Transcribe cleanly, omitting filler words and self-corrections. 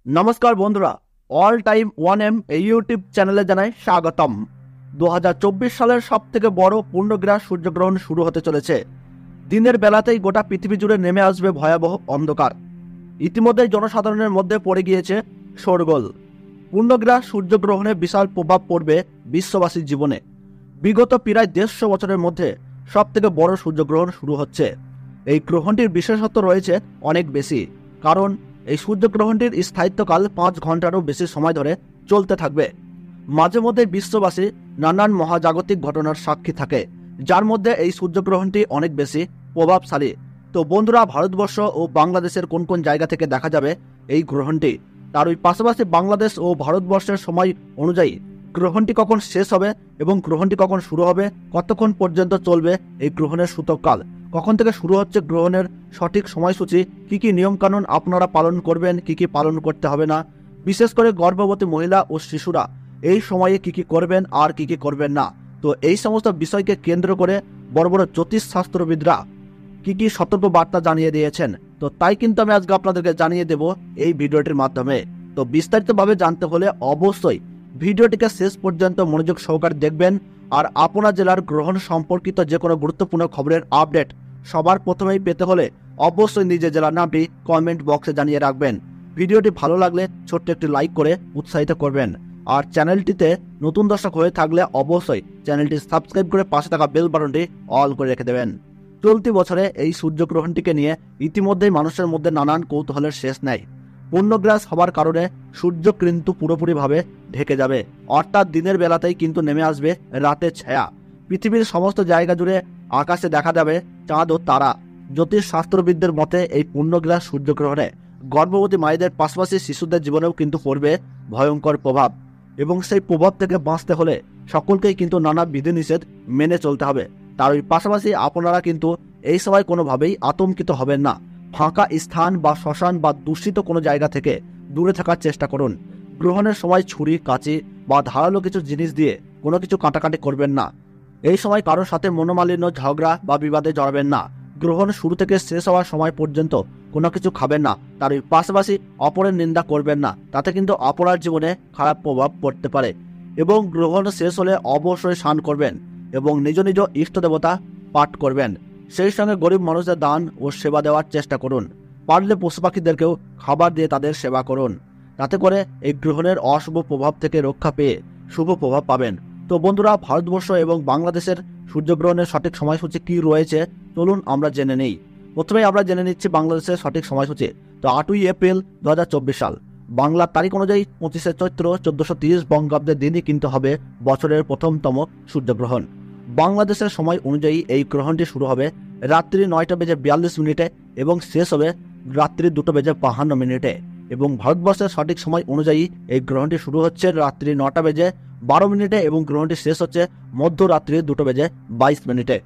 নমস্কার বন্ধুরা, all time one M এই ইউটিউব চ্যানেলে জানাই স্বাগতম। 2024 সালের সব থেকে বড় পূর্ণগ্রাস সূর্যগ্রহণ শুরু হতে চলেছে। দিনের বেলাতেই গোটা পৃথিবী জুড়ে নেমে আসবে ভয়াবহ অন্ধকার। ইতিমধ্যেই জনসাধারণের মধ্যে পড়ে গিয়েছে শোরগোল। পূর্ণগ্রাস সূর্যগ্রহণে বিশাল প্রভাব পড়বে বিশ্ববাসীর জীবনে। বিগত প্রায় 150 বছরের মধ্যে সব থেকে বড় সূর্যগ্রহণ শুরু হচ্ছে। এই গ্রহণটির বিশেষত্ব রয়েছে অনেক বেশি, কারণ এই সূর্যগ্রহণটির স্থায়িত্বকাল 5 ঘন্টারও বেশি সময় ধরে চলতে থাকবে। মাঝে মধ্যে বিশ্ববাসী নানান মহাজাগতিক ঘটনার সাক্ষী থাকে, যার মধ্যে এই সূর্যগ্রহণটি অনেক বেশি প্রভাবশালী। তো বন্ধুরা, ভারতবর্ষ ও বাংলাদেশের কোন কোন জায়গা থেকে দেখা যাবে এই গ্রহণটি, তার ওই পাশাপাশি বাংলাদেশ ও ভারতবর্ষের সময় অনুযায়ী গ্রহণটি কখন শেষ হবে এবং গ্রহণটি কখন শুরু হবে, কতক্ষণ পর্যন্ত চলবে এই গ্রহণের সূতককাল, কখন থেকে শুরু হচ্ছে গ্রহণের সঠিক সময়সূচি, কি কি নিয়মকানুন আপনারা পালন করবেন, কি কি পালন করতে হবে না, বিশেষ করে গর্ভবতী মহিলা ও শিশুরা এই সময়ে কি কি করবেন আর কি কি করবেন না। তো এই সমস্ত বিষয়কে কেন্দ্র করে বড় বড় জ্যোতিষশাস্ত্রবিদরা কি কি সতর্ক বার্তা জানিয়ে দিয়েছেন, তো তাই কিন্তু আমি আজকে আপনাদেরকে জানিয়ে দেব এই ভিডিওটির মাধ্যমে। তো বিস্তারিতভাবে জানতে হলে অবশ্যই ভিডিওটিকে শেষ পর্যন্ত মনোযোগ সহকারে দেখবেন। আর আপনার জেলার গ্রহণ সম্পর্কিত যে কোনো গুরুত্বপূর্ণ খবরের আপডেট সবার প্রথমেই পেতে হলে অবশ্যই নিজের জেলার নামটি কমেন্ট বক্সে জানিয়ে রাখবেন। ভিডিওটি ভালো লাগলে ছোট্ট একটি লাইক করে উৎসাহিত করবেন। আর চ্যানেলটিতে নতুন দর্শক হয়ে থাকলে অবশ্যই চ্যানেলটি সাবস্ক্রাইব করে পাশে থাকা বেল বাটনটি অল করে রেখে দেবেন। চলতি বছরে এই সূর্যগ্রহণটিকে নিয়ে ইতিমধ্যেই মানুষের মধ্যে নানান কৌতূহলের শেষ নেই। পূর্ণগ্রাস হবার কারণে সূর্য কিন্তু পুরোপুরিভাবে ঢেকে যাবে, অর্থাৎ দিনের বেলাতেই কিন্তু নেমে আসবে রাতের ছায়া। পৃথিবীর সমস্ত জায়গা জুড়ে আকাশে দেখা যাবে চাঁদ ও তারা। জ্যোতিষ শাস্ত্রবিদদের মতে এই পূর্ণগ্রাস সূর্যগ্রহণে গর্ভবতী মায়েদের পাশাপাশি শিশুদের জীবনেও কিন্তু পড়বে ভয়ঙ্কর প্রভাব, এবং সেই প্রভাব থেকে বাঁচতে হলে সকলকেই কিন্তু নানা বিধিনিষেধ মেনে চলতে হবে। তার ওই পাশাপাশি আপনারা কিন্তু এই সময় কোনোভাবেই আতঙ্কিত হবেন না। ফাঁকা স্থান বা শ্মশান বা দূষিত কোনো জায়গা থেকে দূরে থাকার চেষ্টা করুন। গ্রহণের সময় ছুরি, কাঁচি বা ধারালো কিছু জিনিস দিয়ে কোনো কিছু কাটাকাটি করবেন না। এই সময় কারোর সাথে মনোমালিন্য, ঝগড়া বা বিবাদে জড়াবেন না। গ্রহণ শুরু থেকে শেষ হওয়ার সময় পর্যন্ত কোনো কিছু খাবেন না। তার পাশাপাশি অপরের নিন্দা করবেন না, তাতে কিন্তু আপনার জীবনে খারাপ প্রভাব পড়তে পারে। এবং গ্রহণ শেষ হলে অবশ্যই স্নান করবেন এবং নিজ নিজ ইষ্ট দেবতা পাঠ করবেন। সেই সঙ্গে গরিব মানুষদের দান ও সেবা দেওয়ার চেষ্টা করুন। পারলে পশু পাখিদেরকেও খাবার দিয়ে তাদের সেবা করুন। তাতে করে এই গ্রহণের অশুভ প্রভাব থেকে রক্ষা পেয়ে শুভ প্রভাব পাবেন। তো বন্ধুরা, ভারতবর্ষ এবং বাংলাদেশের সূর্যগ্রহণের সঠিক সময়সূচি কি রয়েছে চলুন আমরা জেনে নেই। প্রথমেই আমরা জেনে নিচ্ছি বাংলাদেশের সঠিক সময়সূচি। তো 8ই এপ্রিল 2024 সাল বাংলার তারিখ অনুযায়ী 25শে চৈত্র 1430 বঙ্গাব্দের দিনই কিন্তু হবে বছরের প্রথমতম সূর্যগ্রহণ। বাংলাদেশের সময় অনুযায়ী এই গ্রহণটি শুরু হবে রাত্রি 9:42 এবং শেষ হবে রাত্রি 2:52। এবং ভারতবর্ষের সঠিক সময় অনুযায়ী এই গ্রহণটি শুরু হচ্ছে রাত্রি 9:12 এবং গ্রহণটি শেষ হচ্ছে মধ্যরাত্রি 2:22।